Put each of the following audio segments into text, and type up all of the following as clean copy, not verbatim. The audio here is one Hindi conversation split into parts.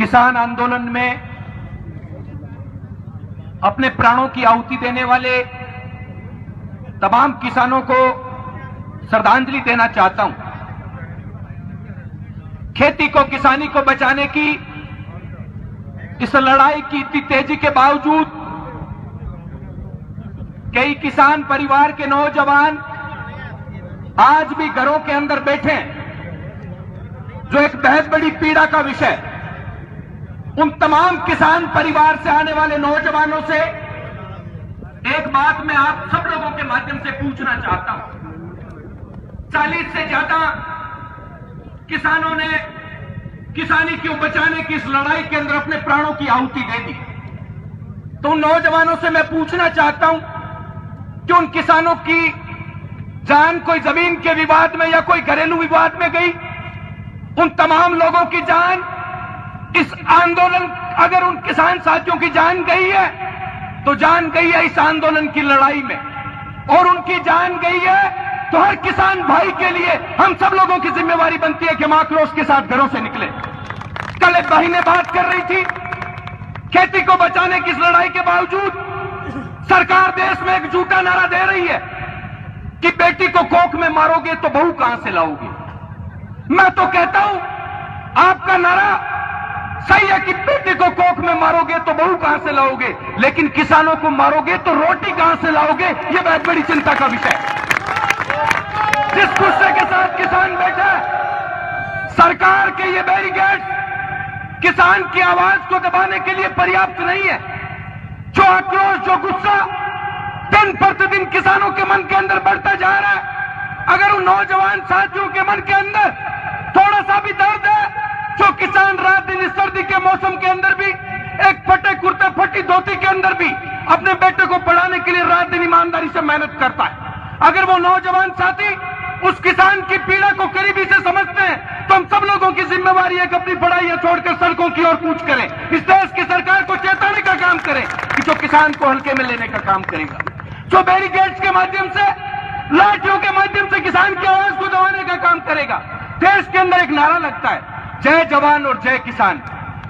किसान आंदोलन में अपने प्राणों की आहुति देने वाले तमाम किसानों को श्रद्धांजलि देना चाहता हूं। खेती को, किसानी को बचाने की इस लड़ाई की इतनी तेजी के बावजूद कई किसान परिवार के नौजवान आज भी घरों के अंदर बैठे हैं, जो एक बेहद बड़ी पीड़ा का विषय। उन तमाम किसान परिवार से आने वाले नौजवानों से एक बात मैं आप सब लोगों के माध्यम से पूछना चाहता हूं। 40 से ज्यादा किसानों ने किसानी को बचाने की इस लड़ाई के अंदर अपने प्राणों की आहुति दे दी। तो उन नौजवानों से मैं पूछना चाहता हूं कि उन किसानों की जान कोई जमीन के विवाद में या कोई घरेलू विवाद में गई? उन तमाम लोगों की जान इस आंदोलन, अगर उन किसान साथियों की जान गई है तो जान गई है इस आंदोलन की लड़ाई में, और उनकी जान गई है तो हर किसान भाई के लिए हम सब लोगों की जिम्मेवारी बनती है कि हम आक्रोश के साथ घरों से निकले। कल एक भाई ने बात कर रही थी, खेती को बचाने की इस लड़ाई के बावजूद सरकार देश में एक झूठा नारा दे रही है कि बेटी को कोख में मारोगे तो बहू कहां से लाओगे। मैं तो कहता हूं आपका नारा सही है कि बेटी को कोख में मारोगे तो बहू कहां से लाओगे, लेकिन किसानों को मारोगे तो रोटी कहां से लाओगे, यह बहुत बड़ी चिंता का विषय है। जिस गुस्से के साथ किसान बैठा है, सरकार के ये बैरिकेड किसान की आवाज को दबाने के लिए पर्याप्त नहीं है। जो आक्रोश, जो गुस्सा दिन प्रतिदिन किसानों के मन के अंदर बढ़ता जा रहा है, अगर उन नौजवान साथियों के मन के अंदर थोड़ा सा भी दर्द है, जो किसान रात दिन इस सर्दी के मौसम के अंदर भी एक फटे कुर्ते, फटी धोती के अंदर भी अपने बेटे को पढ़ाने के लिए रात दिन ईमानदारी से मेहनत करता है, अगर वो नौजवान साथी उस किसान की पीड़ा को करीबी से समझते हैं, तो हम सब लोगों की जिम्मेवारी है कि अपनी पढ़ाई छोड़कर सड़कों की ओर कूच करें। इस देश की सरकार को चेताने का काम करें कि जो किसान को हल्के में लेने का काम करेगा, जो बैरिकेड्स के माध्यम से, लाठियों के माध्यम से किसान की आवाज को दबाने का काम करेगा। देश के अंदर एक नारा लगता है, जय जवान और जय किसान।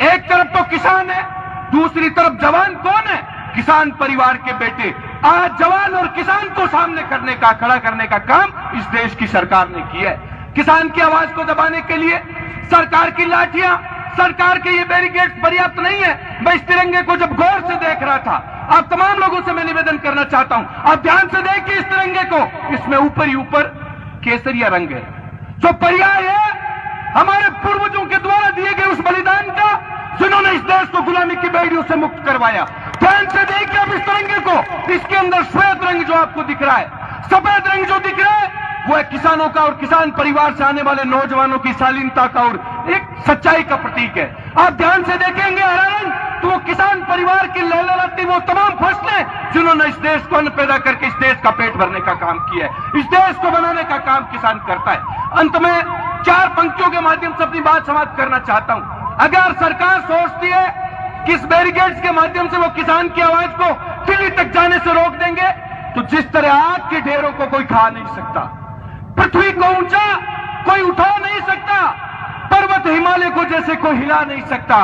एक तरफ तो किसान है, दूसरी तरफ जवान कौन है? किसान परिवार के बेटे। आज जवान और किसान को सामने करने का, खड़ा करने का काम इस देश की सरकार ने किया है। किसान की आवाज को दबाने के लिए सरकार की लाठियां, सरकार के ये बैरिकेड पर्याप्त नहीं है। मैं इस तिरंगे को जब गौर से देख रहा था, आप तमाम लोगों से मैं निवेदन करना चाहता हूं, आप ध्यान से देखिए इस तिरंगे को। इसमें ऊपर ही ऊपर केसरिया रंग है, जो पर्याय है हमारे पूर्वजों के द्वारा दिए गए उस बलिदान का, जिन्होंने इस देश को गुलामी की बेड़ियों से मुक्त करवाया। ध्यान से देखिए आप इस तिरंगे को, इसके अंदर श्वेत रंग जो आपको दिख रहा है, सफेद रंग जो दिख रहा है, वो है किसानों का और किसान परिवार से आने वाले नौजवानों की शालीनता का और एक सच्चाई का प्रतीक है। आप ध्यान से देखेंगे हरा रंग, तो वो किसान परिवार की लहलहाती वो तमाम फसलें जिन्होंने इस देश को अन्न पैदा करके इस देश का पेट भरने का काम किया है, इस देश को बनाने का काम किसान करता है। अंत में 4 पंक्तियों के माध्यम से अपनी बात समाप्त करना चाहता हूं। अगर सरकार सोचती है कि इस बैरिकेड्स के माध्यम से वो किसान की आवाज को दिल्ली तक जाने से रोक देंगे, तो जिस तरह आग के ढेरों को कोई खा नहीं सकता, पृथ्वी को ऊंचा कोई उठा नहीं सकता, पर्वत हिमालय को जैसे कोई हिला नहीं सकता,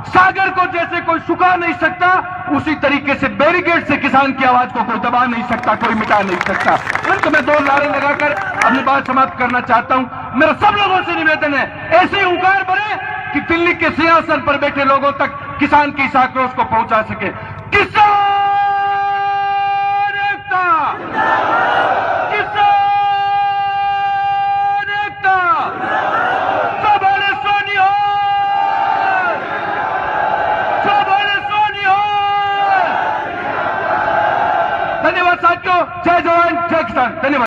सागर को जैसे कोई सुखा नहीं सकता, उसी तरीके से बैरिकेड से किसान की आवाज को कोई दबा नहीं सकता, कोई मिटा नहीं सकता। अंत में 2 नारे लगाकर अपनी बात समाप्त करना चाहता हूं। मेरा सब लोगों से निवेदन है, ऐसे हुंकार भरे कि दिल्ली के सिंहासन पर बैठे लोगों तक किसान की इस आक्रोश को पहुंचा सके। किसान एकता, किसान एकता, सबले सोनिया, सबले सोनिया। धन्यवाद साथियों, जय जवान जय किसान। धन्यवाद।